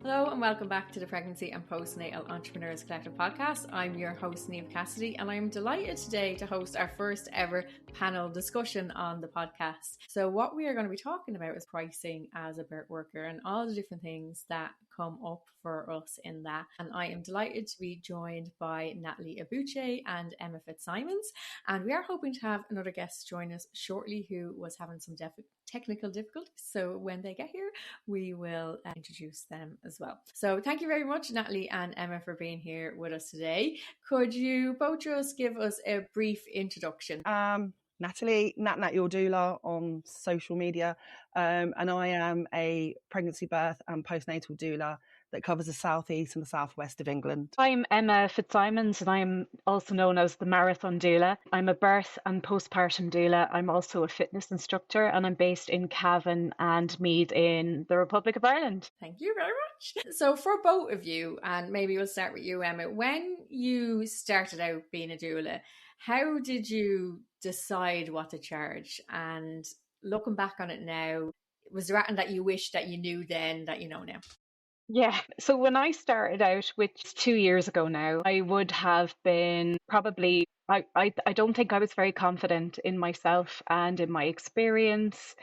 Hello and welcome back to the Pregnancy and Postnatal Entrepreneurs Collective podcast. I'm your host, Niamh Cassidy, and I'm delighted today to host our first ever panel discussion on the podcast. So what we are going to be talking about is pricing as a birth worker and all the different things that come up for us in that. And I am delighted to be joined by Natalie Abouchai and Emma Fitzsimons. And we are hoping to have another guest join us shortly who was having some technical difficulties. So when they get here, we will introduce them as well. So thank you very much, Natalie and Emma, for being here with us today. Could you both just give us a brief introduction? Natalie, Natnat Your Doula on social media, and I am a pregnancy, birth and postnatal doula that covers the southeast and the southwest of England. I'm Emma Fitzsimons and I'm also known as the Marathon Doula. I'm a birth and postpartum doula. I'm also a fitness instructor and I'm based in Cavan and Meath in the Republic of Ireland. Thank you very much. So for both of you, and maybe we'll start with you, Emma, when you started out being a doula, how did you decide what to charge? And looking back on it now, was there anything that you wish that you knew then that you know now? Yeah, so when I started out, which is 2 years ago now, I would have been probably, I don't think I was very confident in myself and in my experience,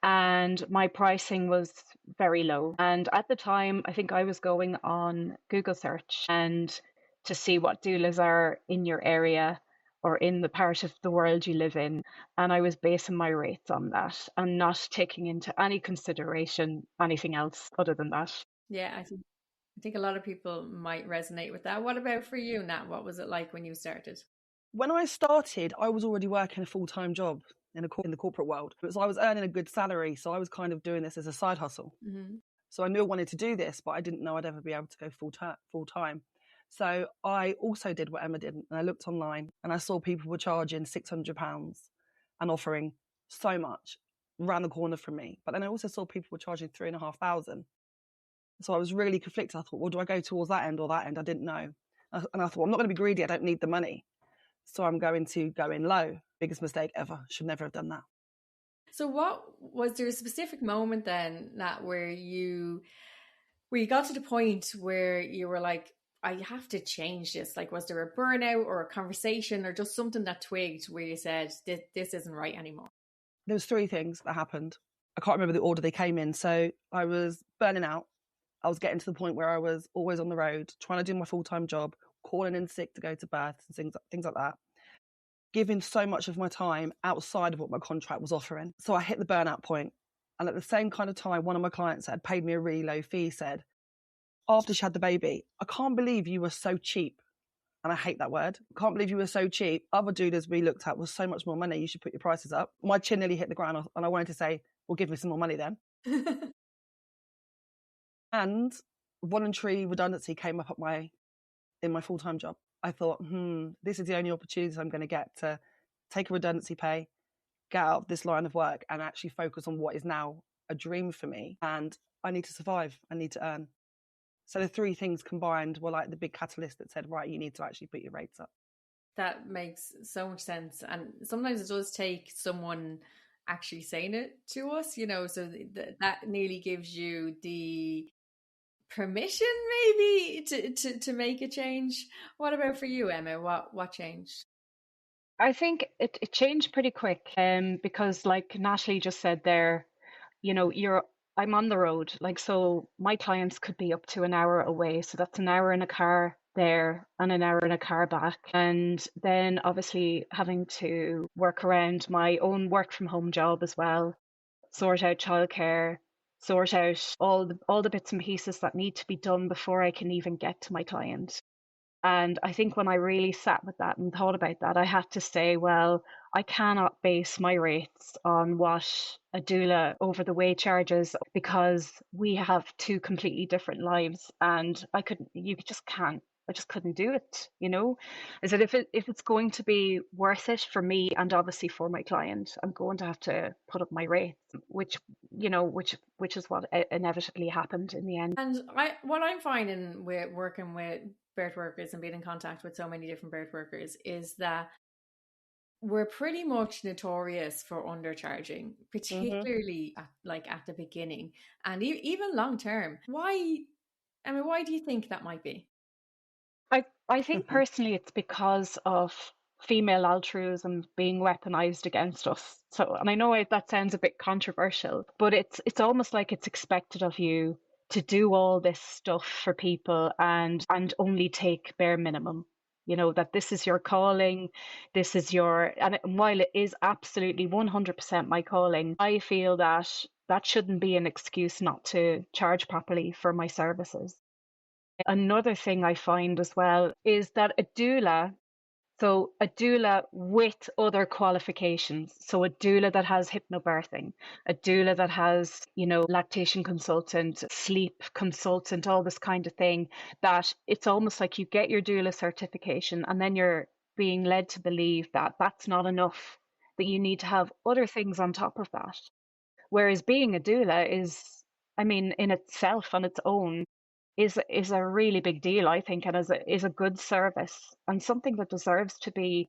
and my pricing was very low. And at the time, I think I was going on Google search and to see what doulas are in your area or in the part of the world you live in. And I was basing my rates on that and not taking into any consideration anything else other than that. Yeah, I think a lot of people might resonate with that. What about for you, Nat? What was it like when you started? When I started, I was already working a full-time job in the corporate world. So I was earning a good salary, so I was kind of doing this as a side hustle. Mm-hmm. So I knew I wanted to do this, but I didn't know I'd ever be able to go full-time. So I also did what Emma did, and I looked online and I saw people were charging £600 and offering so much around the corner from me. But then I also saw people were charging £3,500. So I was really conflicted. I thought, well, do I go towards that end or that end? I didn't know. And I thought, well, I'm not going to be greedy. I don't need the money. So I'm going to go in low. Biggest mistake ever. Should never have done that. So was there a specific moment then, Nat, where you got to the point where you were like, I have to change this? Like, was there a burnout or a conversation or just something that twigged where you said, this isn't right anymore? There was 3 things that happened. I can't remember the order they came in. So I was burning out. I was getting to the point where I was always on the road, trying to do my full-time job, calling in sick to go to births and things like that, giving so much of my time outside of what my contract was offering. So I hit the burnout point. And at the same kind of time, one of my clients that had paid me a really low fee said, after she had the baby, I can't believe you were so cheap. And I hate that word. I can't believe you were so cheap. Other doulas we looked at was so much more money. You should put your prices up. My chin nearly hit the ground and I wanted to say, well, give me some more money then. And voluntary redundancy came up in my full-time job. I thought, this is the only opportunity I'm going to get to take a redundancy pay, get out of this line of work and actually focus on what is now a dream for me. And I need to survive. I need to earn. So the 3 things combined were like the big catalyst that said, right, you need to actually put your rates up. That makes so much sense. And sometimes it does take someone actually saying it to us, so that nearly gives you the permission maybe to make a change. What about for you, Emma? What changed? I think it changed pretty quick because like Natalie just said there, I'm on the road, so my clients could be up to an hour away, so that's an hour in a car there and an hour in a car back, and then obviously having to work around my own work from home job as well, sort out childcare, sort out all the bits and pieces that need to be done before I can even get to my client. And I think when I really sat with that and thought about that, I had to say, well, I cannot base my rates on what a doula over the way charges because we have 2 completely different lives, and I just couldn't do it, Is that if it's going to be worth it for me and obviously for my client, I'm going to have to put up my rates, which is what inevitably happened in the end. And what I'm finding with working with birth workers and being in contact with so many different birth workers is that we're pretty much notorious for undercharging, particularly at the beginning and even long term. Why I mean, why do you think that might be? I think personally it's because of female altruism being weaponized against us. So, and I know that sounds a bit controversial, but it's almost like it's expected of you to do all this stuff for people and only take bare minimum. You know, that this is your calling, this is your, and while it is absolutely 100% my calling, I feel that that shouldn't be an excuse not to charge properly for my services. Another thing I find as well is that a doula with other qualifications, so a doula that has hypnobirthing, a doula that has, you know, lactation consultant, sleep consultant, all this kind of thing, that it's almost like you get your doula certification and then you're being led to believe that that's not enough, that you need to have other things on top of that. Whereas being a doula is, I mean, in itself on its own, is a really big deal, I think, and is a good service and something that deserves to be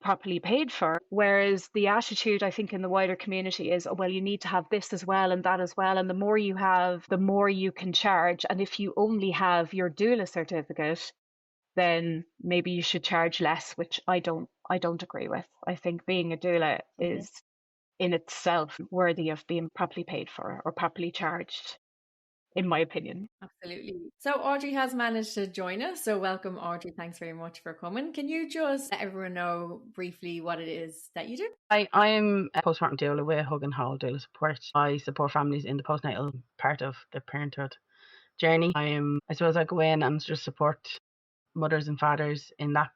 properly paid for. Whereas the attitude, I think, in the wider community is, oh, well, you need to have this as well and that as well, and the more you have, the more you can charge. And if you only have your doula certificate, then maybe you should charge less, which I don't agree with. I think being a doula is in itself worthy of being properly paid for or properly charged, in my opinion. Absolutely. So Audrey has managed to join us. So welcome, Audrey. Thanks very much for coming. Can you just let everyone know briefly what it is that you do? I'm a postpartum doula with Hold Doula Support. I support families in the postnatal part of the parenthood journey. I suppose I go in and just support mothers and fathers in that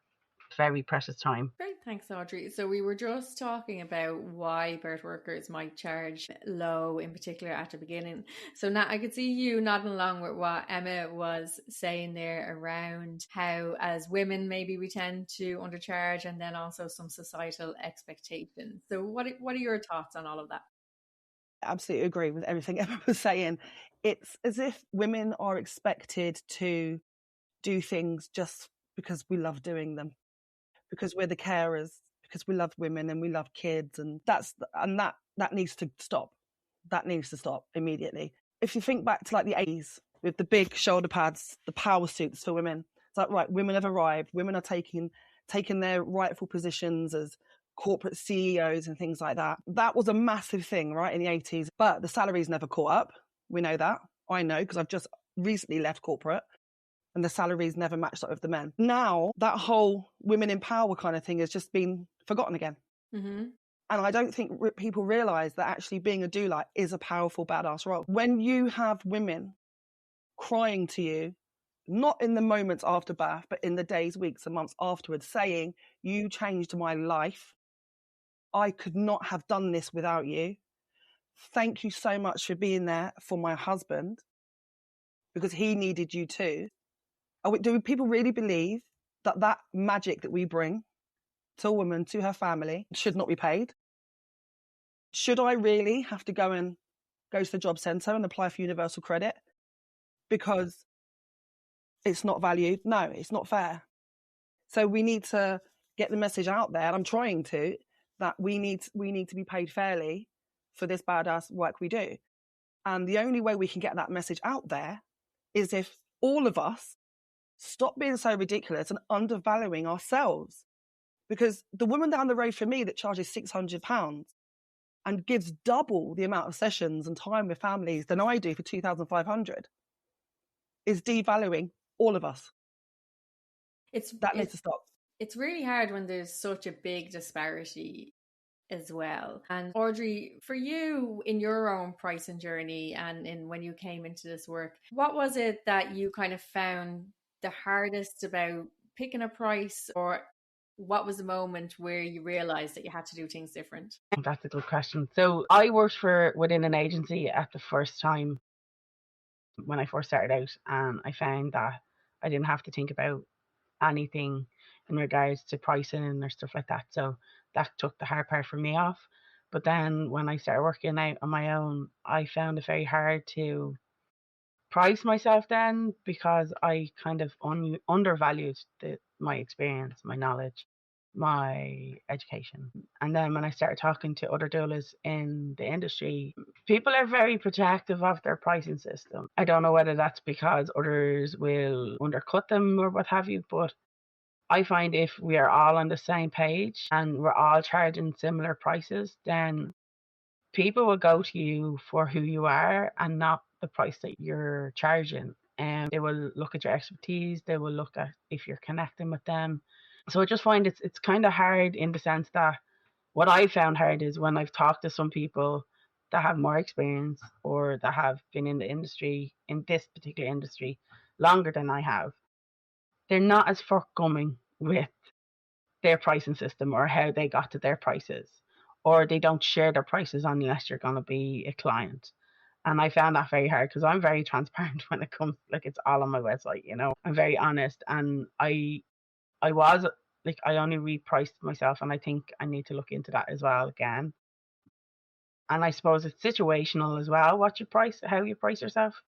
very precious time. Great, thanks, Audrey. So we were just talking about why birth workers might charge low, in particular at the beginning. So now I could see you nodding along with what Emma was saying there around how, as women, maybe we tend to undercharge, and then also some societal expectations. So what are your thoughts on all of that? I absolutely agree with everything Emma was saying. It's as if women are expected to do things just because we love doing them, because we're the carers, because we love women and we love kids, and that needs to stop. That needs to stop immediately. If you think back to like the 80s with the big shoulder pads, the power suits for women, it's like, right, women have arrived, women are taking their rightful positions as corporate CEOs and things like that. That was a massive thing, right, in the 80s, but the salaries never caught up. We know that. I know, because I've just recently left corporate and the salaries never matched up with the men. Now, that whole women in power kind of thing has just been forgotten again. Mm-hmm. And I don't think people realise that actually being a doula is a powerful, badass role. When you have women crying to you, not in the moments after birth, but in the days, weeks and months afterwards, saying, you changed my life. I could not have done this without you. Thank you so much for being there for my husband, because he needed you too. Do people really believe that that magic that we bring to a woman, to her family, should not be paid? Should I really have to go to the job centre and apply for universal credit because it's not valued? No, it's not fair. So we need to get the message out there, and I'm trying to, that we need to be paid fairly for this badass work we do. And the only way we can get that message out there is if all of us stop being so ridiculous and undervaluing ourselves. Because the woman down the road for me that charges £600 and gives double the amount of sessions and time with families than I do for 2,500 is devaluing all of us. That needs to stop. It's really hard when there's such a big disparity as well. And Audrey, for you in your own pricing journey and in when you came into this work, what was it that you kind of found the hardest about picking a price, or what was the moment where you realized that you had to do things different? That's a good question. So I worked within an agency at the first time when I first started out, and I found that I didn't have to think about anything in regards to pricing or stuff like that. So that took the hard part for me off. But then when I started working out on my own, I found it very hard to price myself then, because I kind of undervalued my experience, my knowledge. my education. And then when I started talking to other doulas in the industry, people are very protective of their pricing system. I don't know whether that's because others will undercut them or what have you, but I find if we are all on the same page and we're all charging similar prices, then people will go to you for who you are and not the price that you're charging. And they will look at your expertise, they will look at if you're connecting with them. So I just find it's kind of hard in the sense that what I found hard is when I've talked to some people that have more experience or that have been in the industry, in this particular industry, longer than I have, they're not as forthcoming with their pricing system or how they got to their prices, or they don't share their prices unless you're going to be a client. And I found that very hard because I'm very transparent when it comes, like it's all on my website, you know. I'm very honest, and I was like, I only repriced myself, and I think I need to look into that as well again. And I suppose it's situational as well, what you price, how you price yourself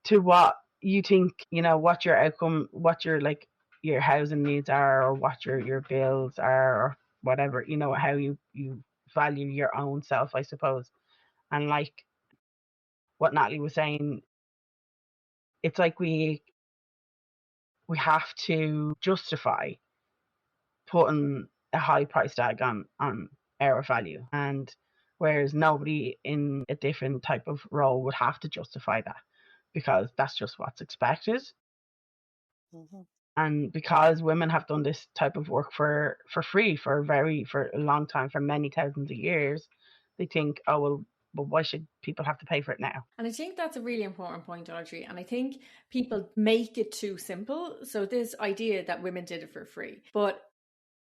to what you think, you know, what your outcome, what your like your housing needs are, or what your bills are, or whatever, you know, how you value your own self, I suppose. And like what Natalie was saying, it's like we have to justify putting a high price tag on our value, and whereas nobody in a different type of role would have to justify that because that's just what's expected. Mm-hmm. And because women have done this type of work for free for a long time, for many thousands of years, they think, oh well, but why should people have to pay for it now? And I think that's a really important point, Audrey. And I think people make it too simple. So this idea that women did it for free, but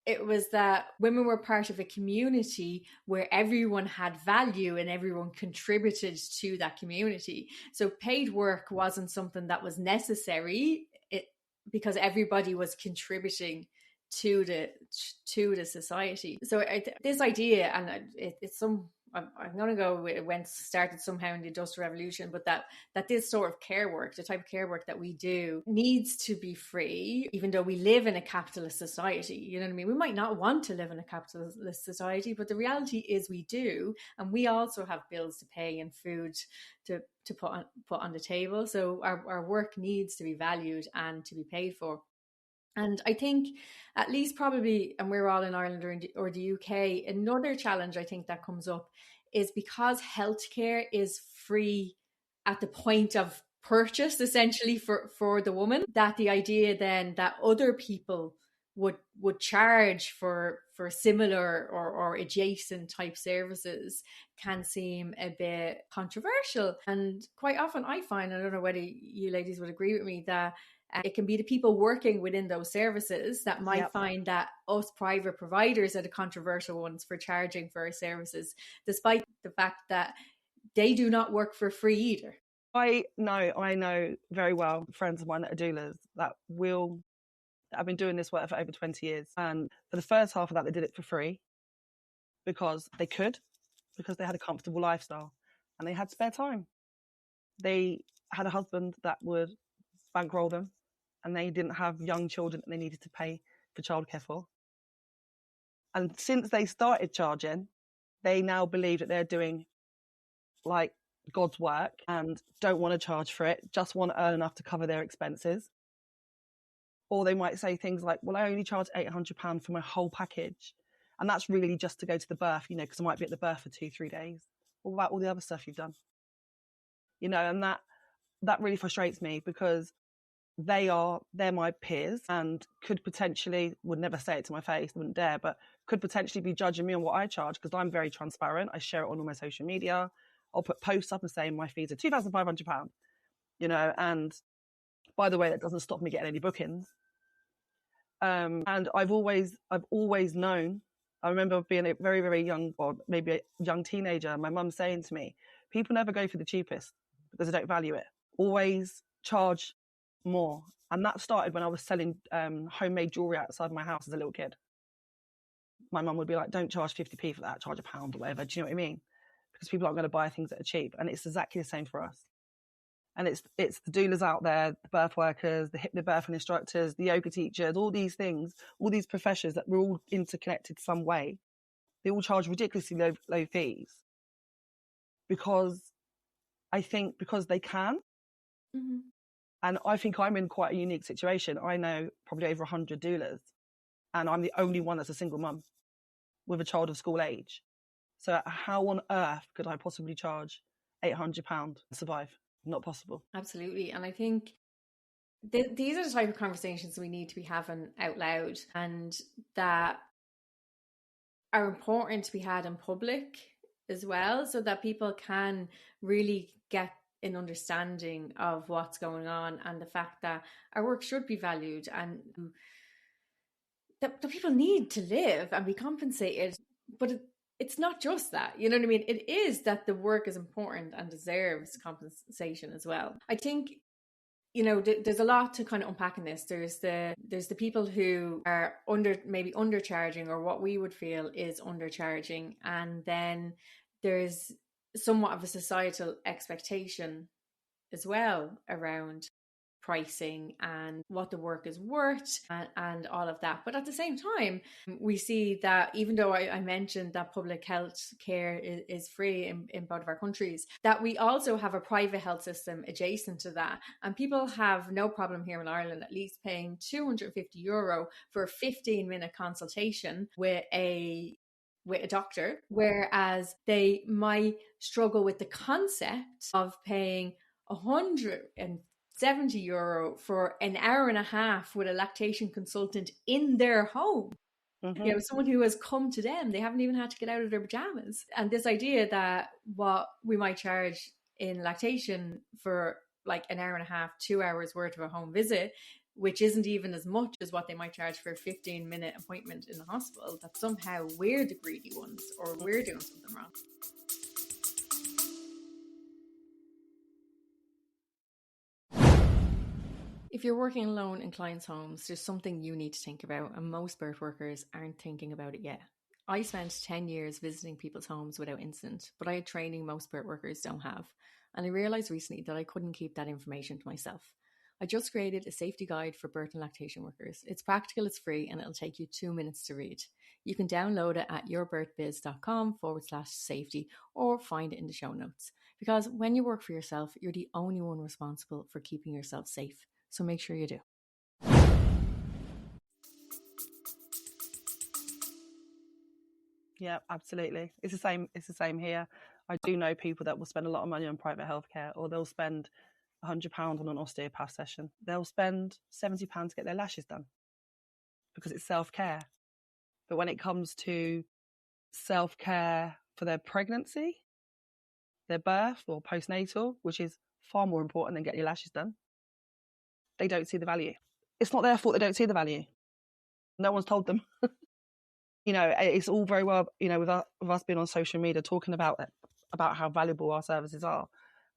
it was that women were part of a community where everyone had value and everyone contributed to that community. So paid work wasn't something that was necessary because everybody was contributing to the society. So this idea, and it's some, I'm going to go, it started somehow in the Industrial Revolution, but that this sort of care work, the type of care work that we do, needs to be free, even though we live in a capitalist society. You know what I mean? We might not want to live in a capitalist society, but the reality is we do, and we also have bills to pay and food to put on the table. So our work needs to be valued and to be paid for. And I think at least probably, and we're all in Ireland or the UK, another challenge I think that comes up is because healthcare is free at the point of purchase, essentially for the woman, that the idea then that other people would charge for similar or adjacent type services can seem a bit controversial. And quite often I find, I don't know whether you ladies would agree with me, that it can be the people working within those services that might find that us private providers are the controversial ones for charging for our services, despite the fact that they do not work for free either. I know very well friends of mine that are doulas that I've been doing this work for over 20 years. And for the first half of that, they did it for free because they could, because they had a comfortable lifestyle and they had spare time. They had a husband that would bankroll them, and they didn't have young children that they needed to pay for childcare for. And since they started charging, they now believe that they're doing like God's work and don't want to charge for it, just want to earn enough to cover their expenses. Or they might say things like, well, I only charge £800 for my whole package. And that's really just to go to the birth, you know, because I might be at the birth for 2-3 days. What about all the other stuff you've done? You know, and that really frustrates me because they're my peers and could potentially, would never say it to my face, wouldn't dare, but could potentially be judging me on what I charge because I'm very transparent. I share it on all my social media. I'll put posts up and say my fees are £2,500, you know, and by the way, that doesn't stop me getting any bookings. And I've always known, I remember being a very, very young, or maybe a young teenager, my mum saying to me, people never go for the cheapest because they don't value it. Always charge more. And that started when I was selling homemade jewellery outside my house as a little kid. My mum would be like, don't charge 50p for that, charge £1 or whatever. Do you know what I mean? Because people aren't going to buy things that are cheap. And it's exactly the same for us. And it's the doulas out there, the birth workers, the hypnobirthing instructors, the yoga teachers, all these things, all these professions that we're all interconnected some way. They all charge ridiculously low fees because they can. Mm-hmm. And I think I'm in quite a unique situation. I know probably over 100 doulas, and I'm the only one that's a single mum with a child of school age. So how on earth could I possibly charge £800 to survive? Not possible. Absolutely. And I think these are the type of conversations we need to be having out loud, and that are important to be had in public as well, so that people can really get an understanding of what's going on, and the fact that our work should be valued, and that people need to live and be compensated. But it's not just that, you know what I mean? It is that the work is important and deserves compensation as well. I think, you know, there's a lot to kind of unpack in this. There's the people who are maybe undercharging, or what we would feel is undercharging, and then there's somewhat of a societal expectation as well around pricing and what the work is worth, and all of that. But at the same time, we see that even though I mentioned that public health care is free in both of our countries, that we also have a private health system adjacent to that. And people have no problem here in Ireland at least paying €250 for a 15-minute consultation with a doctor, whereas they might struggle with the concept of paying €170 for an hour and a half with a lactation consultant in their home. Mm-hmm. You know, someone who has come to them, they haven't even had to get out of their pajamas. And this idea that what we might charge in lactation for like an hour and a half, 2 hours worth of a home visit, which isn't even as much as what they might charge for a 15-minute appointment in the hospital, that somehow we're the greedy ones, or we're doing something wrong. If you're working alone in clients' homes, there's something you need to think about, and most birth workers aren't thinking about it yet. I spent 10 years visiting people's homes without incident, but I had training most birth workers don't have. And I realised recently that I couldn't keep that information to myself. I just created a safety guide for birth and lactation workers. It's practical, it's free, and it'll take you 2 minutes to read. You can download it at yourbirthbiz.com/safety, or find it in the show notes. Because when you work for yourself, you're the only one responsible for keeping yourself safe. So make sure you do. Yeah, absolutely. It's the same here. I do know people that will spend a lot of money on private healthcare, or they'll spend £100 on an osteopath session. They'll spend £70 to get their lashes done because it's self-care. But when it comes to self-care for their pregnancy, their birth, or postnatal, which is far more important than getting your lashes done, they don't see the value. It's not their fault they don't see the value. No one's told them. You know, it's all very well, you know, with us being on social media talking about how valuable our services are,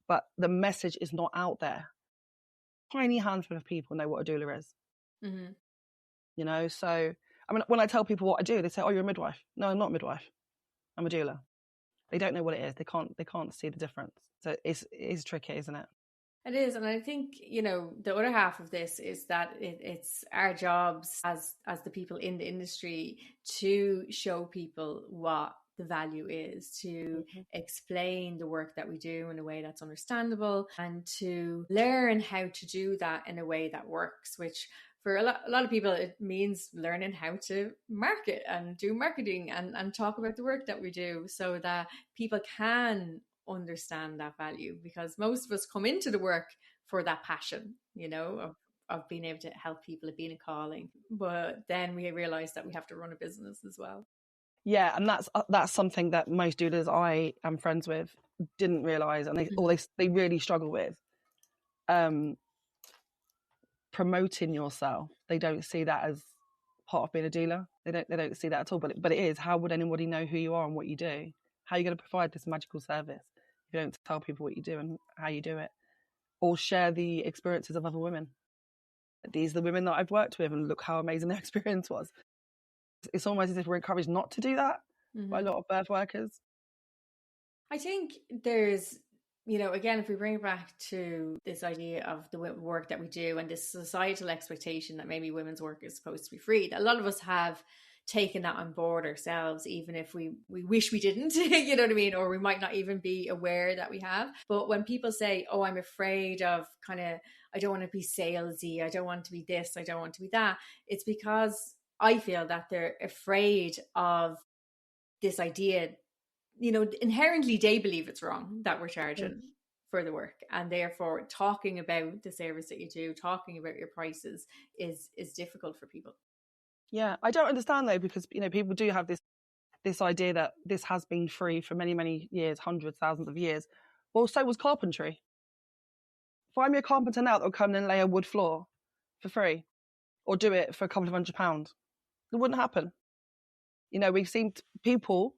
but the message is not out there. Tiny handful of people know what a doula is. Mm-hmm. You know, so I mean, when I tell people what I do, they say, "Oh, you're a midwife." No, I'm not a midwife. I'm a doula. They don't know what it is. They can't see the difference. So it is tricky, isn't it? It is. And I think, you know, the other half of this is that it's our jobs as the people in the industry to show people what the value is, to explain the work that we do in a way that's understandable, and to learn how to do that in a way that works, which for a lot of people, it means learning how to market and do marketing and talk about the work that we do, so that people can understand that value, because most of us come into the work for that passion, you know, of being able to help people, of being a calling, but then we realize that we have to run a business as well. Yeah, and that's something that most doulas I am friends with didn't realize, and they really struggle with promoting yourself. They don't see that as part of being a doula. They don't see that at all, but it is. How would anybody know who you are and what you do? How are you going to provide this magical service if you don't tell people what you do and how you do it, or share the experiences of other women? These are the women that I've worked with, and look how amazing their experience was. It's almost as if we're encouraged not to do that by a lot of birth workers. I think there's again, if we bring it back to this idea of the work that we do and this societal expectation that maybe women's work is supposed to be free, a lot of us have taken that on board ourselves, even if we wish we didn't, you know what I mean? Or we might not even be aware that we have. But when people say, oh, I'm afraid of I don't want to be salesy, I don't want to be this, I don't want to be that, it's because I feel that they're afraid of this idea. Inherently they believe it's wrong that we're charging for the work, and therefore talking about the service that you do, talking about your prices is difficult for people. Yeah, I don't understand though, because people do have this idea that this has been free for many, many years, hundreds, thousands of years. Well, so was carpentry. Find me a carpenter now that will come in and lay a wood floor for free, or do it for a couple of £100. It wouldn't happen. We've seen people,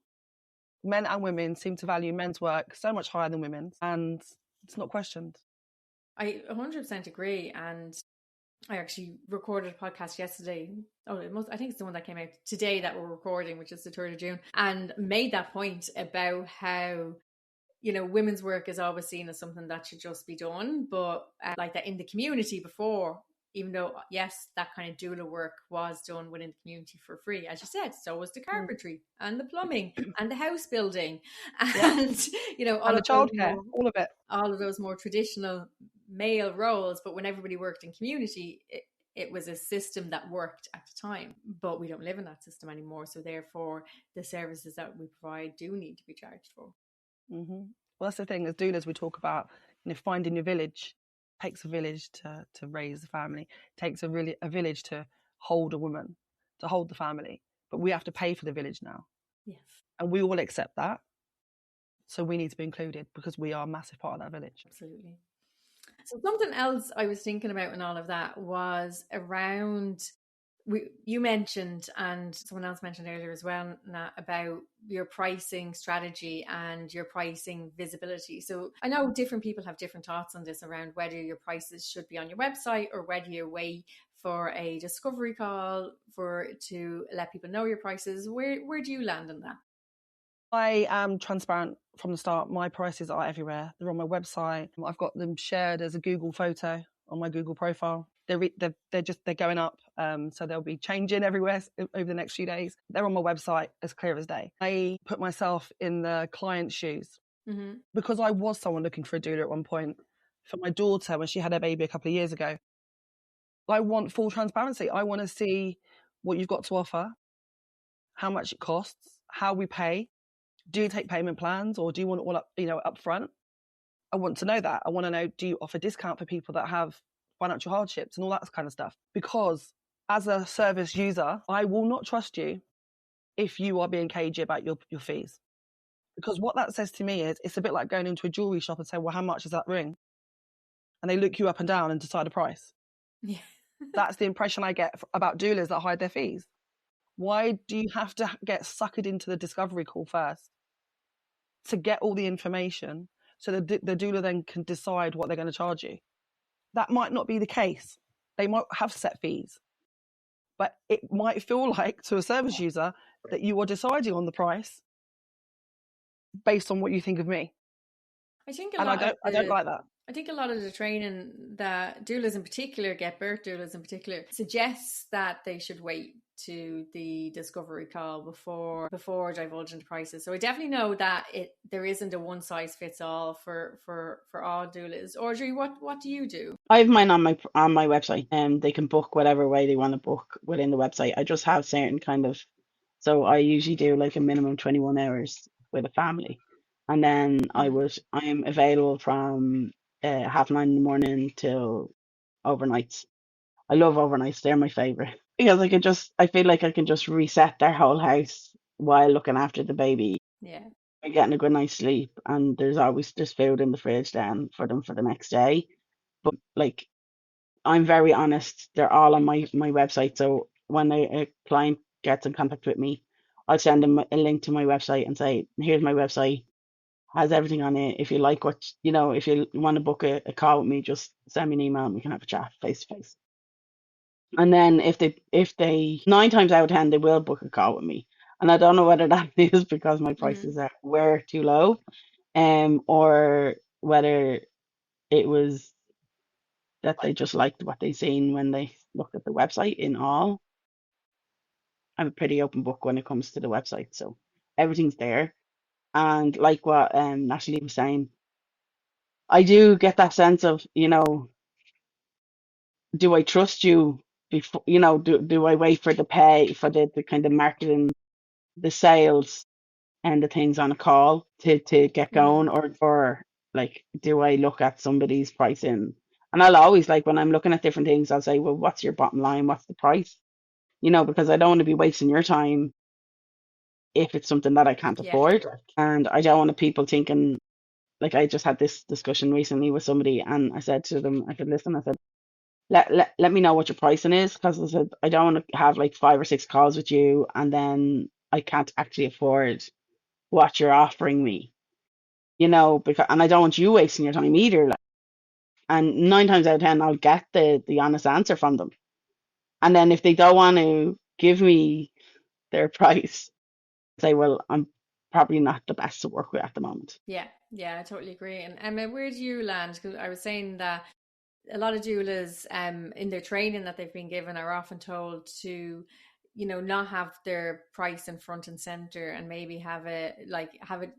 men and women, seem to value men's work so much higher than women's, and it's not questioned. I 100% agree. And I actually recorded a podcast yesterday. I think it's the one that came out today that we're recording, which is the 3rd of June, and made that point about how, women's work is always seen as something that should just be done. But like that in the community before, even though, yes, that kind of doula work was done within the community for free, as you said, so was the carpentry and the plumbing and the house building and, all and of the childcare, all of it. All of those more traditional male roles. But when everybody worked in community, it was a system that worked at the time. But we don't live in that system anymore. So therefore, the services that we provide do need to be charged for. Mm-hmm. Well, that's the thing. As doulas, we talk about finding your village. Takes a village to raise a family. Takes a village to hold a woman, to hold the family. But we have to pay for the village now. Yes. And we all accept that. So we need to be included because we are a massive part of that village. Absolutely. So something else I was thinking about in all of that was around, you mentioned, and someone else mentioned earlier as well, Nat, about your pricing strategy and your pricing visibility. So I know different people have different thoughts on this around whether your prices should be on your website or whether you wait for a discovery call to let people know your prices. Where do you land on that? I am transparent from the start. My prices are everywhere. They're on my website. I've got them shared as a Google photo on my Google profile. They're going up, so they'll be changing everywhere over the next few days. They're on my website as clear as day. I put myself in the client's shoes because I was someone looking for a doula at one point for my daughter when she had her baby a couple of years ago. I want full transparency. I want to see what you've got to offer, how much it costs, how we pay. Do you take payment plans, or do you want it all up front? I want to know that. I want to know, do you offer discount for people that have financial hardships and all that kind of stuff? Because as a service user, I will not trust you if you are being cagey about your fees. Because what that says to me is, it's a bit like going into a jewellery shop and saying, well, how much is that ring? And they look you up and down and decide a price. Yeah. That's the impression I get about doulas that hide their fees. Why do you have to get suckered into the discovery call first to get all the information so the doula then can decide what they're going to charge you? That might not be the case. They might have set fees, but it might feel like to a service user that you are deciding on the price based on what you think of me. I think I don't like that. I think a lot of the training that doulas in particular get, birth doulas in particular, suggests that they should wait to the discovery call before divulging the prices. So I definitely know that there isn't a one size fits all for all doulas. Audrey, what do you do? I have mine on my website, and they can book whatever way they want to book within the website. I just have certain so I usually do like a minimum 21 hours with a family, and then I'm available from 9:30 in the morning till overnights. I love overnights. They're my favorite because I feel like I can just reset their whole house while looking after the baby. Yeah. They're getting a good night's sleep, and there's food in the fridge then for them for the next day. But like, I'm very honest. They're all on my website. So when a client gets in contact with me, I'll send them a link to my website and say, here's my website. Has everything on it. If you like if you want to book a call with me, just send me an email and we can have a chat face to face. And then if they 9 times out of 10, they will book a call with me. And I don't know whether that is because my prices were too low, or whether it was that they just liked what they seen when they looked at the website. In all, I'm a pretty open book when it comes to the website, so everything's there. And like what Natalie was saying, I do get that sense of, do I trust you before, do I wait for the pay, for the kind of marketing, the sales and the things on a call to get going, or like, do I look at somebody's pricing? And I'll always, like, when I'm looking at different things, I'll say, well, what's your bottom line? What's the price? Because I don't want to be wasting your time if it's something that I can't Yeah. afford. And I don't want people thinking, like, I just had this discussion recently with somebody, and I said to them, I said, listen, I said, let me know what your pricing is, because I said, I don't want to have like 5 or 6 calls with you and then I can't actually afford what you're offering me, because, and I don't want you wasting your time either. Like, and 9 times out of 10, I'll get the honest answer from them. And then if they don't want to give me their price, say, well, I'm probably not the best to work with at the moment. Yeah, I totally agree. And Emma, where do you land? Because I was saying that a lot of doulas in their training that they've been given are often told to, not have their price in front and center, and maybe have it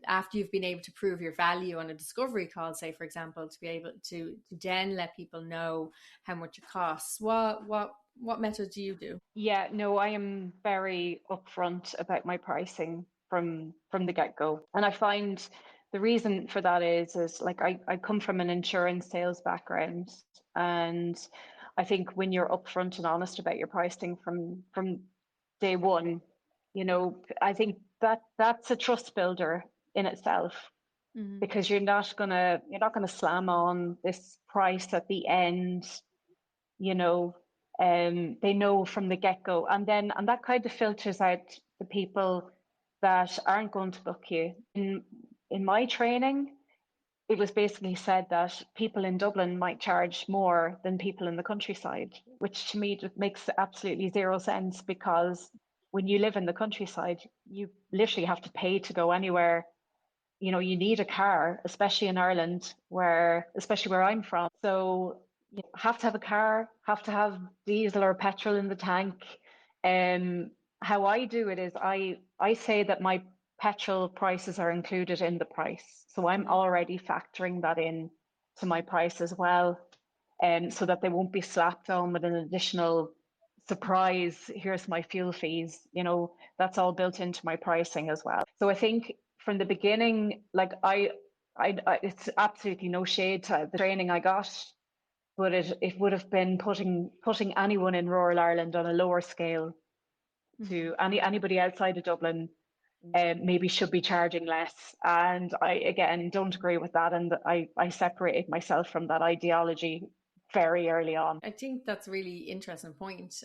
after you've been able to prove your value on a discovery call, say, for example, to be able to then let people know how much it costs. What method do you do? Yeah, no, I am very upfront about my pricing from the get-go. And I find the reason for that is like I come from an insurance sales background, and I think when you're upfront and honest about your pricing from day one, I think that's a trust builder in itself, because you're not gonna slam on this price at the end, you know. They know from the get-go, and that kind of filters out the people that aren't going to book you. In my training, it was basically said that people in Dublin might charge more than people in the countryside, which to me just makes absolutely zero sense, because when you live in the countryside, you literally have to pay to go anywhere. You need a car, especially in Ireland, especially where I'm from. So you have to have a car, have to have diesel or petrol in the tank. How I do it is I say that my petrol prices are included in the price. So I'm already factoring that in to my price as well. So that they won't be slapped on with an additional surprise, here's my fuel fees. That's all built into my pricing as well. So I think from the beginning, like I it's absolutely no shade to the training I got, but it would have been putting anyone in rural Ireland on a lower scale to anybody outside of Dublin. Maybe should be charging less, and I again don't agree with that, and I separated myself from that ideology very early on. I think that's a really interesting point.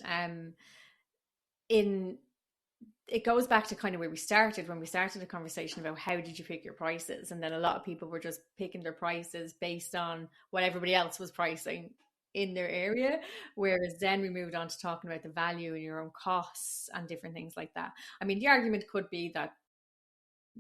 It goes back to kind of where we started, when we started a conversation about how did you pick your prices, and then a lot of people were just picking their prices based on what everybody else was pricing in their area, whereas then we moved on to talking about the value in your own costs and different things like that. I mean, the argument could be that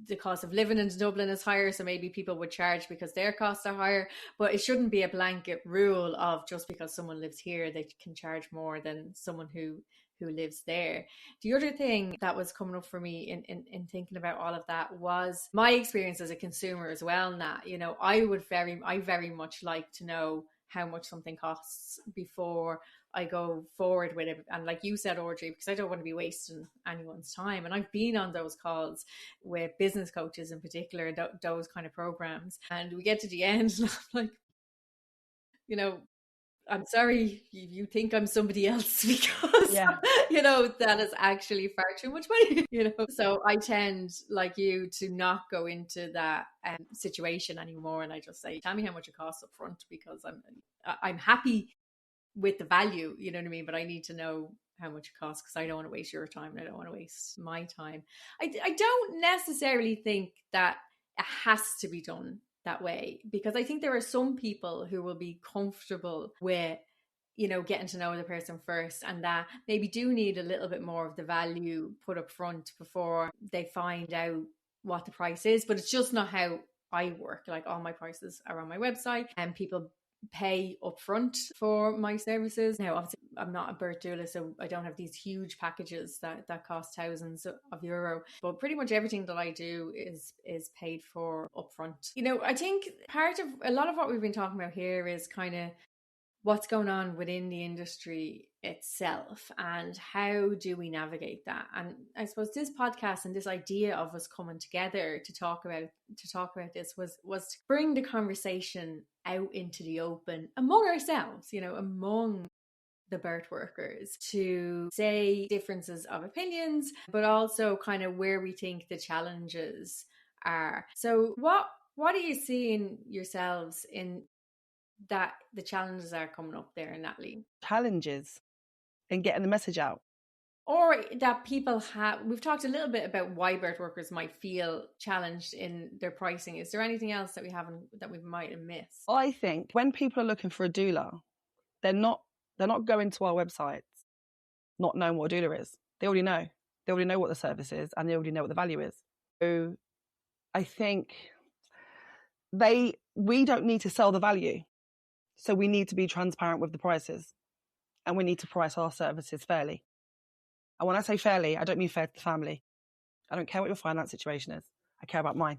the cost of living in Dublin is higher, so maybe people would charge because their costs are higher, but it shouldn't be a blanket rule of just because someone lives here they can charge more than someone who lives there. The other thing that was coming up for me in thinking about all of that was my experience as a consumer as well, Nat. I very much like to know how much something costs before I go forward with it. And like you said, Audrey, because I don't want to be wasting anyone's time. And I've been on those calls with business coaches in particular, those kind of programs. And we get to the end and I'm like, I'm sorry, you think I'm somebody else because, that is actually far too much money, So I tend, like you, to not go into that situation anymore. And I just say, tell me how much it costs up front, because I'm happy with the value, you know what I mean? But I need to know how much it costs, because I don't want to waste your time and I don't want to waste my time. I don't necessarily think that it has to be done that way, because I think there are some people who will be comfortable with getting to know the person first, and that maybe do need a little bit more of the value put up front before they find out what the price is. But it's just not how I work. Like all my prices are on my website, and people pay upfront for my services. Now, obviously, I'm not a birth doula, so I don't have these huge packages that cost thousands of euro. But pretty much everything that I do is paid for upfront. You know, I think part of a lot of what we've been talking about here is kind of what's going on within the industry itself and how do we navigate that. And I suppose this podcast and this idea of us coming together to talk about this was to bring the conversation out into the open among ourselves, you know, among the birth workers, to say differences of opinions, but also kind of where we think the challenges are. So what are you seeing yourselves in that the challenges are coming up there, Natalie? Challenges in getting the message out. Or that people have, we've talked a little bit about why birth workers might feel challenged in their pricing. Is there anything else that we might have missed? I think when people are looking for a doula, they're not going to our websites not knowing what a doula is. They already know. They already know what the service is, and they already know what the value is. So I think we don't need to sell the value. So we need to be transparent with the prices, and we need to price our services fairly. And when I say fairly, I don't mean fair to the family. I don't care what your finance situation is. I care about mine.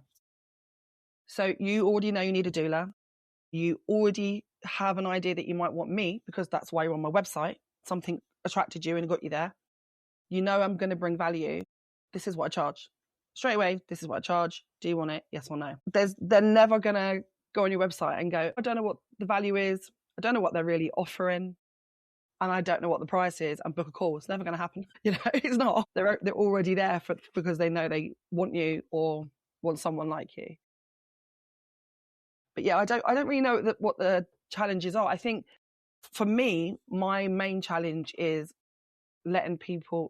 So you already know you need a doula. You already have an idea that you might want me because that's why you're on my website. Something attracted you and got you there. You know I'm going to bring value. This is what I charge. Straight away, this is what I charge. Do you want it? Yes or no? They're never going to go on your website and go, I don't know what the value is. I don't know what they're really offering. And I don't know what the price is, and book a call. It's never going to happen. You know, it's not. They're already there because they know they want you or want someone like you. But yeah, I don't really know what the challenges are. I think for me, my main challenge is making people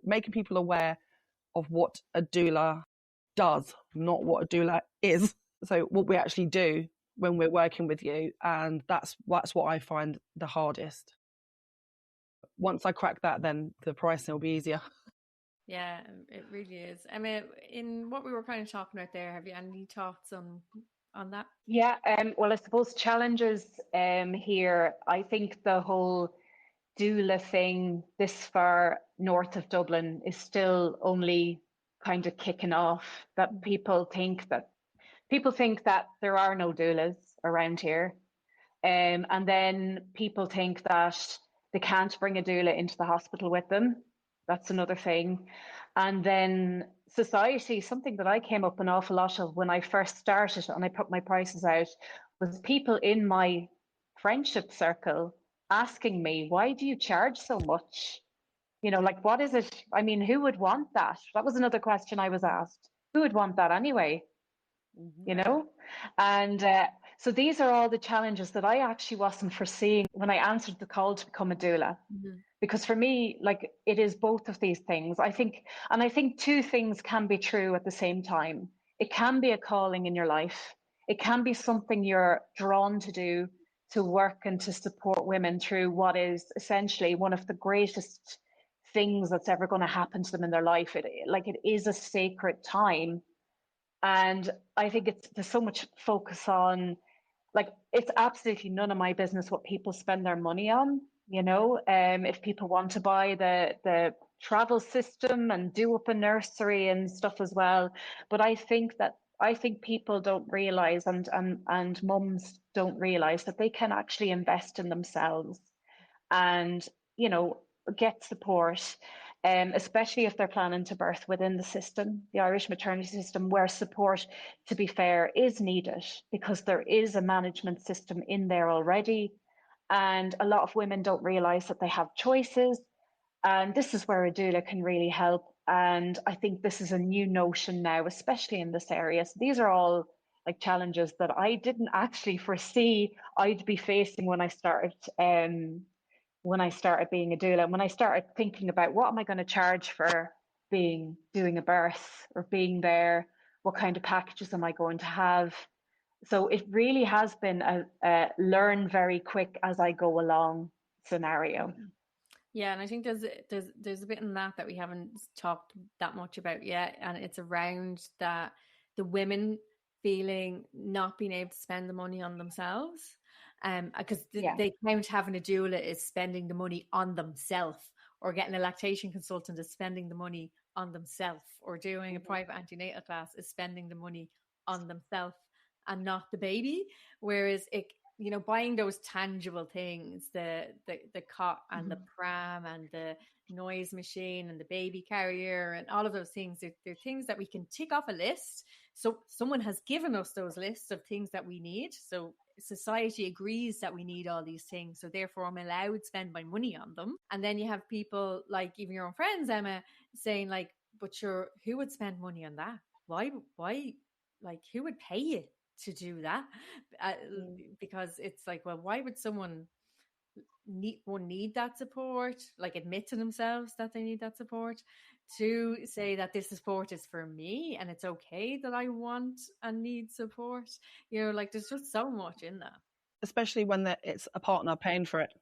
aware of what a doula does, not what a doula is. So what we actually do when we're working with you, and that's what I find the hardest. Once I crack that, then the pricing will be easier. Yeah, it really is. I mean, in what we were kind of talking about there, have you any thoughts on that? Yeah, well, I suppose challenges here, I think the whole doula thing this far north of Dublin is still only kind of kicking off. That people think that there are no doulas around here. And then people think that they can't bring a doula into the hospital with them. That's another thing. And then society, something that I came up an awful lot of when I first started and I put my prices out, was people in my friendship circle asking me, why do you charge so much? You know, like, what is it? I mean, who would want that? That was another question I was asked. Who would want that anyway? You know? And so these are all the challenges that I actually wasn't foreseeing when I answered the call to become a doula. Mm-hmm. Because for me, like, it is both of these things. I think two things can be true at the same time. It can be a calling in your life. It can be something you're drawn to do, to work and to support women through what is essentially one of the greatest things that's ever going to happen to them in their life. It is a sacred time. And I think there's so much focus on, like, it's absolutely none of my business what people spend their money on. You know, if people want to buy the travel system and do up a nursery and stuff as well. But I think people don't realize, and mums don't realize, that they can actually invest in themselves and, you know, get support. Especially if they're planning to birth within the system, the Irish maternity system, where support, to be fair, is needed because there is a management system in there already. And a lot of women don't realise that they have choices. And this is where a doula can really help. And I think this is a new notion now, especially in this area. So these are all like challenges that I didn't actually foresee I'd be facing when I started being a doula, and when I started thinking about what am I going to charge for doing a birth or being there, what kind of packages am I going to have? So it really has been a learn very quick as I go along scenario. Yeah, and I think there's a bit in that we haven't talked that much about yet, and it's around that the women feeling not being able to spend the money on themselves. Because Yeah. they count having a doula is spending the money on themselves, or getting a lactation consultant is spending the money on themselves, or doing a private antenatal class is spending the money on themselves and not the baby. Whereas it, you know, buying those tangible things, the cot and the pram and the noise machine and the baby carrier and all of those things, they're things that we can tick off a list. So someone has given us those lists of things that we need. So society agrees that we need all these things. So therefore I'm allowed to spend my money on them. And then you have people like even your own friends, Emma, saying like, but sure, who would spend money on that? Why, like who would pay you to do that? Because it's like, well, why would someone need that support, like admit to themselves that they need that support, to say that this support is for me and it's okay that I want and need support? You know, like there's just so much in that, especially when it's a partner paying for it.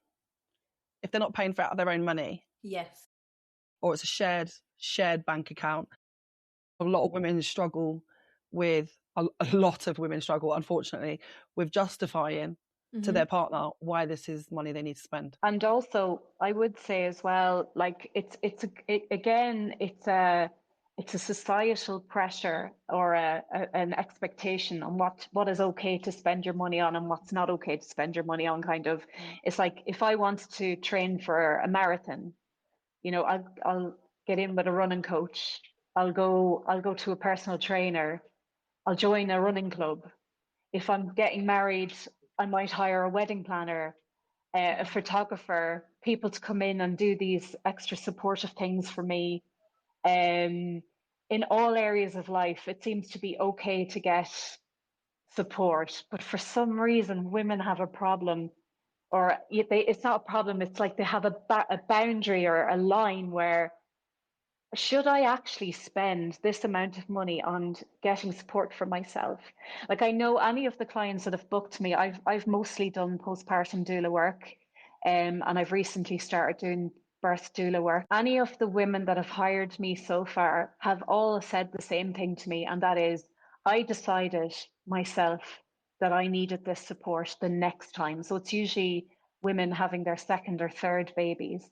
If they're not paying for it out of their own money, yes, or it's a shared bank account, a lot of women struggle with a lot of women struggle, unfortunately, with justifying to their partner why this is money they need to spend. And also, I would say as well, like it's a societal pressure or an expectation on what is okay to spend your money on and what's not okay to spend your money on. Kind of, it's like if I want to train for a marathon, you know, I'll get in with a running coach. I'll go to a personal trainer. I'll join a running club. If I'm getting married, I might hire a wedding planner, a photographer, people to come in and do these extra supportive things for me. In all areas of life, it seems to be okay to get support, but for some reason, women have a problem, or it's not a problem. It's like they have a boundary or a line where, should I actually spend this amount of money on getting support for myself? Like, I know any of the clients that have booked me, I've mostly done postpartum doula work, and I've recently started doing birth doula work. Any of the women that have hired me so far have all said the same thing to me, and that is, I decided myself that I needed this support the next time. So it's usually women having their second or third babies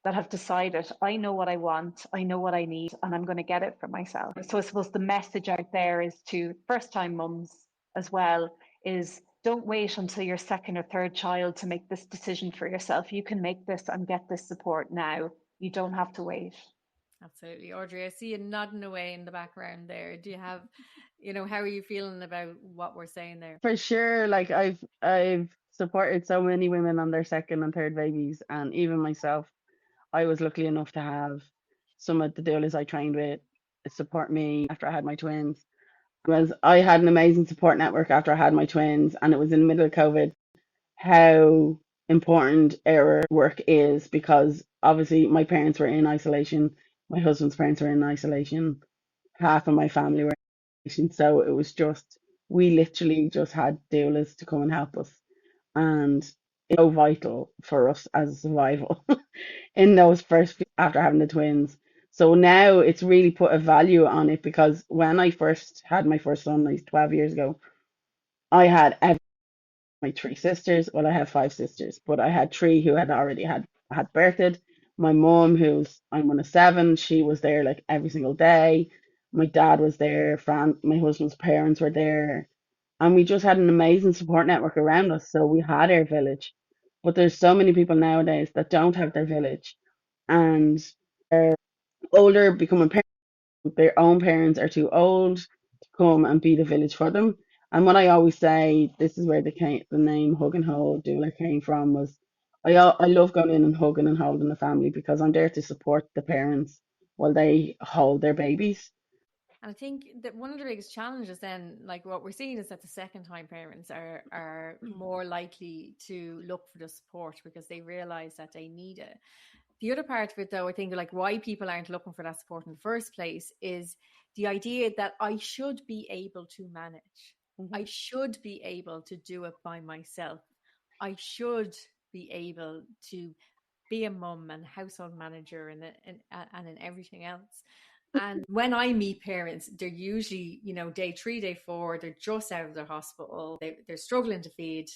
that have decided, I know what I want, I know what I need, and I'm going to get it for myself. So I suppose the message out there is to first time mums as well, is don't wait until your second or third child to make this decision for yourself. You can make this and get this support now. You don't have to wait. Absolutely. Audrey, I see you nodding away in the background there. Do you have, you know, how are you feeling about what we're saying there? For sure, like I've supported so many women on their second and third babies, and even myself, I was lucky enough to have some of the doulas I trained with support me after I had my twins. I had an amazing support network after I had my twins, and it was in the middle of COVID. How important our work is, because obviously my parents were in isolation, my husband's parents were in isolation, half of my family were in isolation, so it was just, we literally just had doulas to come and help us, and it's so vital for us as a survival in those first after having the twins. So now it's really put a value on it, because when I first had my first son, like 12 years ago, I had my three sisters. Well, I have five sisters, but I had three who had already had birthed. My mom, who's I'm one of seven, she was there like every single day. My dad was there. My husband's parents were there, and we just had an amazing support network around us. So we had our village, but there's so many people nowadays that don't have their village, and they're older, becoming parents, their own parents are too old to come and be the village for them. And what I always say, this is where the name Hug and Hold Doula came from, was I love going in and hugging and holding the family, because I'm there to support the parents while they hold their babies. And I think that one of the biggest challenges then, like what we're seeing, is that the second time parents are more likely to look for the support because they realize that they need it. The other part of it, though, I think like why people aren't looking for that support in the first place is the idea that I should be able to manage. I should be able to do it by myself. I should be able to be a mum and household manager and in everything else. And when I meet parents, they're usually, day 3, day 4, they're just out of the hospital. They're struggling to feed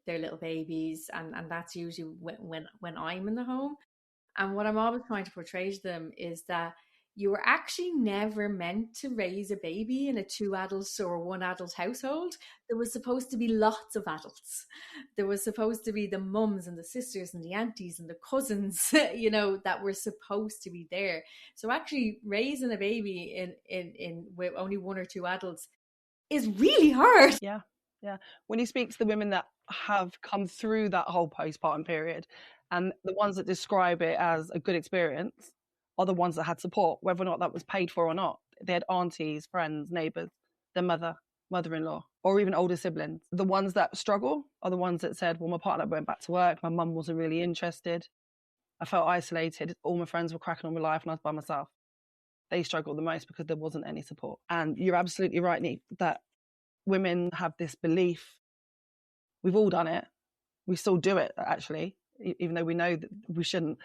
their little babies. And that's usually when I'm in the home. And what I'm always trying to portray to them is that you were actually never meant to raise a baby in a 2 adult or 1 adult household. There was supposed to be lots of adults. There was supposed to be the mums and the sisters and the aunties and the cousins, that were supposed to be there. So actually raising a baby in with only 1 or 2 adults is really hard. Yeah. When you speak to the women that have come through that whole postpartum period, and the ones that describe it as a good experience are the ones that had support, whether or not that was paid for or not. They had aunties, friends, neighbours, their mother-in-law, or even older siblings. The ones that struggle are the ones that said, well, my partner went back to work, my mum wasn't really interested, I felt isolated, all my friends were cracking on with life and I was by myself. They struggled the most because there wasn't any support. And you're absolutely right, Niamh, that women have this belief, we've all done it, we still do it actually, even though we know that we shouldn't.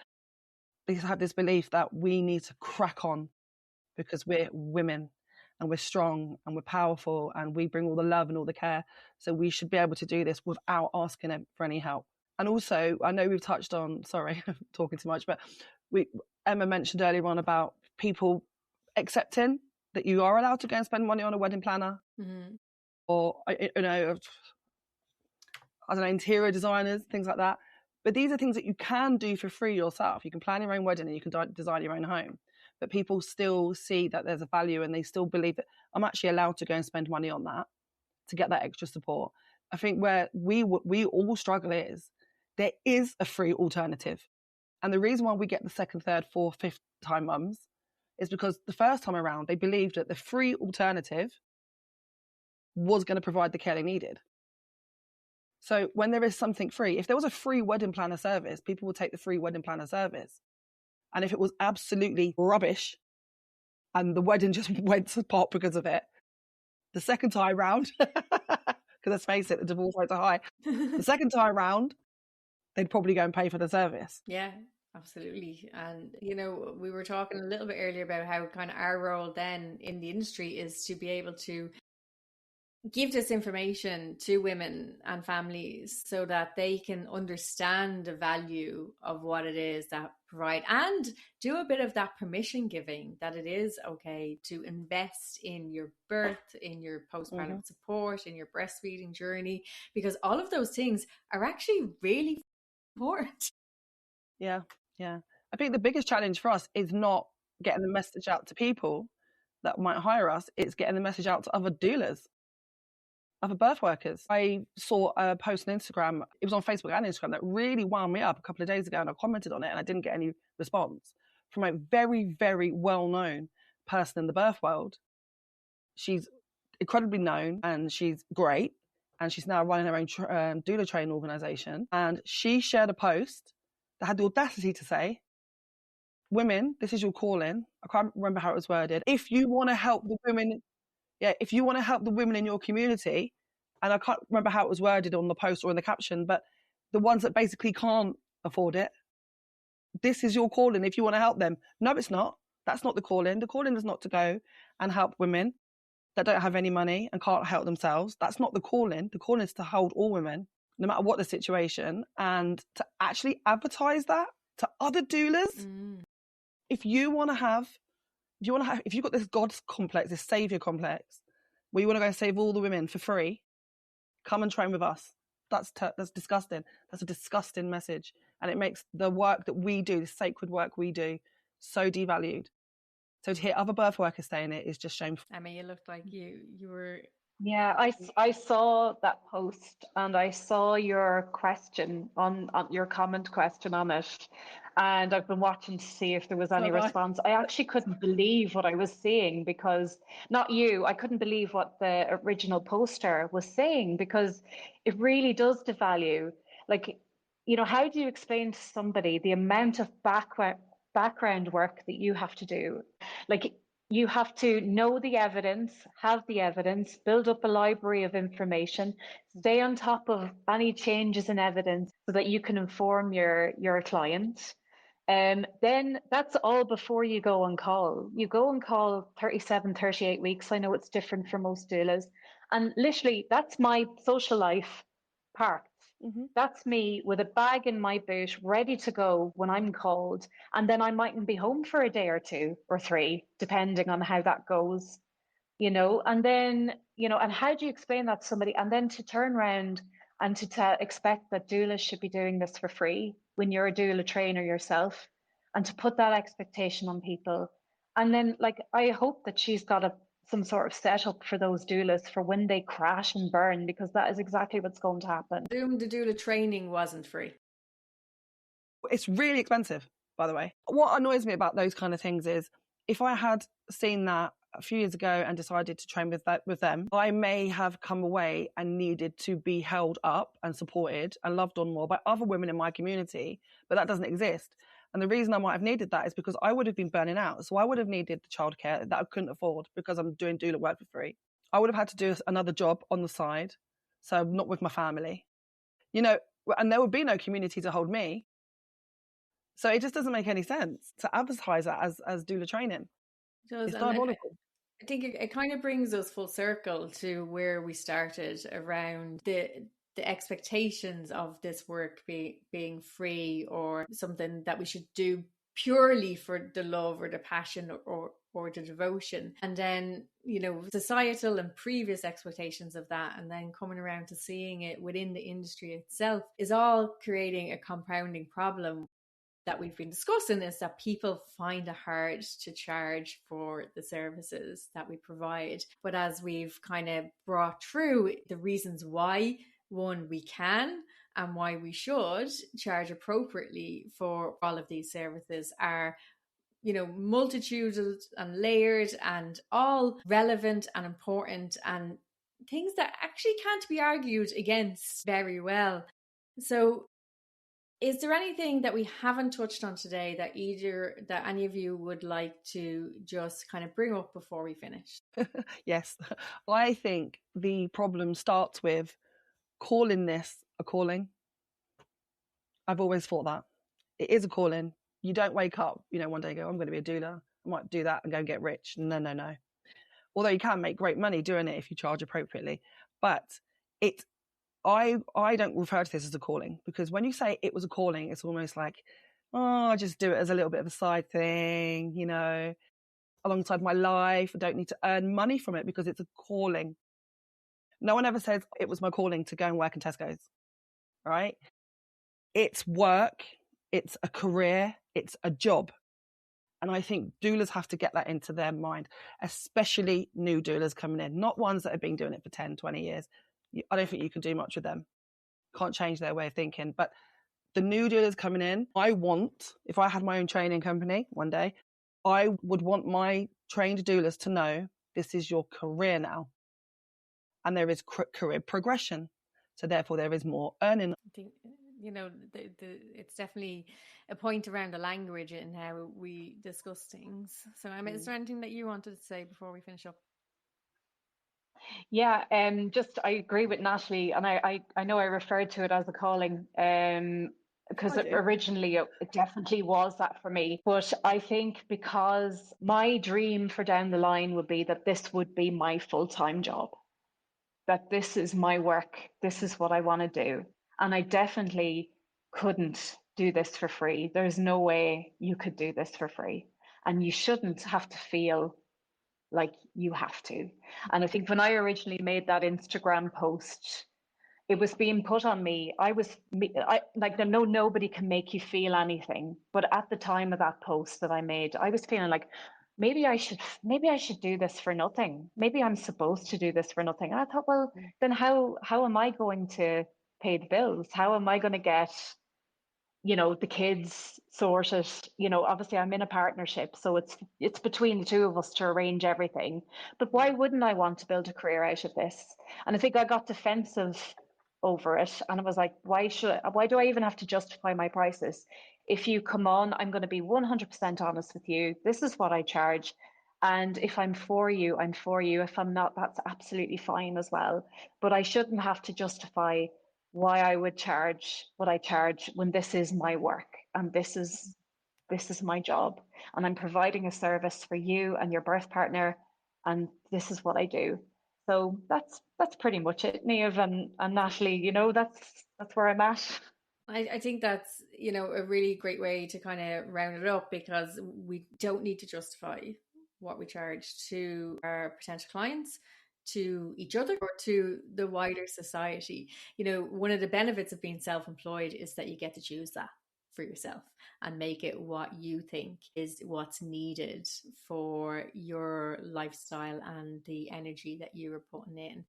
They have this belief that we need to crack on because we're women and we're strong and we're powerful and we bring all the love and all the care. So we should be able to do this without asking them for any help. And also, I know we've touched on, sorry, I'm talking too much, but Emma mentioned earlier on about people accepting that you are allowed to go and spend money on a wedding planner, or, I don't know, interior designers, things like that. But these are things that you can do for free yourself. You can plan your own wedding and you can design your own home. But people still see that there's a value and they still believe that I'm actually allowed to go and spend money on that to get that extra support. I think where we all struggle is there is a free alternative. And the reason why we get the 2nd, 3rd, 4th, 5th time mums is because the first time around, they believed that the free alternative was going to provide the care they needed. So when there is something free, if there was a free wedding planner service, people would take the free wedding planner service. And if it was absolutely rubbish and the wedding just went to pot because of it, the second time round, because let's face it, the divorce rates are high. The second time round, they'd probably go and pay for the service. Yeah, absolutely. And, we were talking a little bit earlier about how kind of our role then in the industry is to be able to give this information to women and families so that they can understand the value of what it is that provide, and do a bit of that permission giving that it is okay to invest in your birth, in your postpartum support, in your breastfeeding journey, because all of those things are actually really important. Yeah. I think the biggest challenge for us is not getting the message out to people that might hire us, it's getting the message out to other doulas, other birth workers. I saw a post on Instagram, it was on Facebook and Instagram, that really wound me up a couple of days ago, and I commented on it and I didn't get any response from a very, very well-known person in the birth world. She's incredibly known and she's great, and she's now running her own doula training organisation, and she shared a post that had the audacity to say, women, this is your calling. I can't remember how it was worded. If you want to help the women, if you want to help the women in your community, and I can't remember how it was worded on the post or in the caption, but the ones that basically can't afford it, this is your calling if you want to help them. No, it's not. That's not the calling. The calling is not to go and help women that don't have any money and can't help themselves. That's not the calling. The calling is to hold all women, no matter what the situation, and to actually advertise that to other doulas. If you've got this God complex, this savior complex, where you want to go and save all the women for free, come and train with us. That's disgusting. That's a disgusting message. And it makes the work that we do, the sacred work we do, so devalued. So to hear other birth workers saying it is just shameful. I mean, you looked like you were... Yeah, I saw that post and I saw your question on your comment question on it, and I've been watching to see if there was any response. I actually couldn't believe what I was seeing, because I couldn't believe what the original poster was saying, because it really does devalue. Like, how do you explain to somebody the amount of background work that you have to do? Like, you have to know the evidence, have the evidence, build up a library of information, stay on top of any changes in evidence so that you can inform your client. Then that's all before you go on call. You go on call 37, 38 weeks. I know it's different for most doulas. And literally, that's my social life parked. That's me with a bag in my boot, ready to go when I'm called. And then I mightn't be home for a day or two or three, depending on how that goes, And then, and how do you explain that to somebody? And then to turn around and to expect that doulas should be doing this for free when you're a doula trainer yourself, and to put that expectation on people. And then, I hope that she's got some sort of setup for those doulas for when they crash and burn, because that is exactly what's going to happen. The doula training wasn't free. It's really expensive, by the way. What annoys me about those kind of things is if I had seen that a few years ago and decided to train with them, I may have come away and needed to be held up and supported and loved on more by other women in my community, but that doesn't exist. And the reason I might have needed that is because I would have been burning out. So I would have needed the childcare that I couldn't afford because I'm doing doula work for free. I would have had to do another job on the side, so I'm not with my family, and there would be no community to hold me. So it just doesn't make any sense to advertise that as doula training. It's diabolical. I think it kind of brings us full circle to where we started around the expectations of this work being free, or something that we should do purely for the love or the passion or the devotion. And then, societal and previous expectations of that, and then coming around to seeing it within the industry itself, is all creating a compounding problem that we've been discussing, is that people find it hard to charge for the services that we provide. But as we've kind of brought through the reasons why, one, we can and why we should charge appropriately for all of these services are, multitudinal and layered and all relevant and important, and things that actually can't be argued against very well. So is there anything that we haven't touched on today that any of you would like to just kind of bring up before we finish? Yes. I think the problem starts with calling this a calling. I've always thought that. It is a calling. You don't wake up, one day and go, I'm going to be a doula. I might do that and go and get rich. No. Although you can make great money doing it if you charge appropriately. But I don't refer to this as a calling, because when you say it was a calling, it's almost like, I just do it as a little bit of a side thing, alongside my life. I don't need to earn money from it because it's a calling. No one ever says it was my calling to go and work in Tesco's, right? It's work, it's a career, it's a job. And I think doulas have to get that into their mind, especially new doulas coming in, not ones that have been doing it for 10, 20 years. I don't think you can do much with them. Can't change their way of thinking. But the new doulas coming in, if I had my own training company one day, I would want my trained doulas to know this is your career now. And there is career progression. So therefore there is more earning. I think, it's definitely a point around the language and how we discuss things. So Emma, is there anything that you wanted to say before we finish up? Yeah, I agree with Natalie, and I know I referred to it as a calling, because originally it definitely was that for me. But I think because my dream for down the line would be that this would be my full-time job, that this is my work, this is what I want to do. And I definitely couldn't do this for free. There's no way you could do this for free. And you shouldn't have to feel like you have to. And I think when I originally made that Instagram post, it was being put on me. Nobody can make you feel anything. But at the time of that post that I made, I was feeling like, maybe I should do this for nothing. Maybe I'm supposed to do this for nothing. And I thought, well, then how am I going to pay the bills? How am I going to get, the kids sorted? Obviously I'm in a partnership, so it's between the two of us to arrange everything. But why wouldn't I want to build a career out of this? And I think I got defensive over it, and I was like, why do I even have to justify my prices? If you come on, I'm going to be 100% honest with you. This is what I charge. And if I'm for you, I'm for you. If I'm not, that's absolutely fine as well. But I shouldn't have to justify why I would charge what I charge when this is my work and this is this is my job and I'm providing a service for you and your birth partner, and this is what I do. So that's pretty much it, Niamh and Natalie. You know, that's where I'm at. I think that's, you know, a really great way to kind of round it up, because we don't need to justify what we charge to our potential clients, to each other, or to the wider society. You know, one of the benefits of being self-employed is that you get to choose that for yourself and make it what you think is what's needed for your lifestyle and the energy that you are putting in.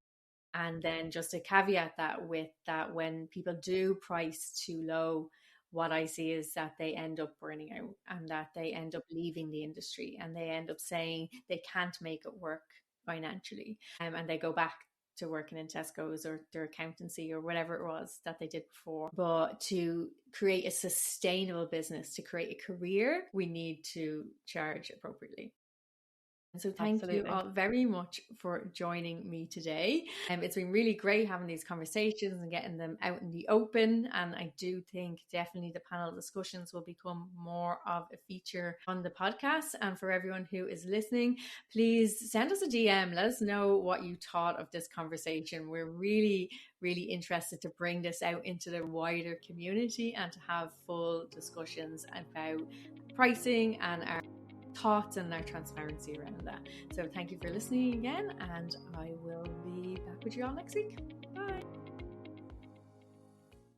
And then just to caveat that with that, when people do price too low, what I see is that they end up burning out, and that they end up leaving the industry, and they end up saying they can't make it work financially. And they go back to working in Tesco's or their accountancy or whatever it was that they did before. But to create a sustainable business, to create a career, we need to charge appropriately. So thank you all very much for joining me today. It's been really great having these conversations and getting them out in the open. And I do think definitely the panel discussions will become more of a feature on the podcast. And for everyone who is listening, please send us a DM. Let us know what you thought of this conversation. We're really, really interested to bring this out into the wider community and to have full discussions about pricing and our thoughts and our transparency around that. So thank you for listening again, and I will be back with you all next week. Bye.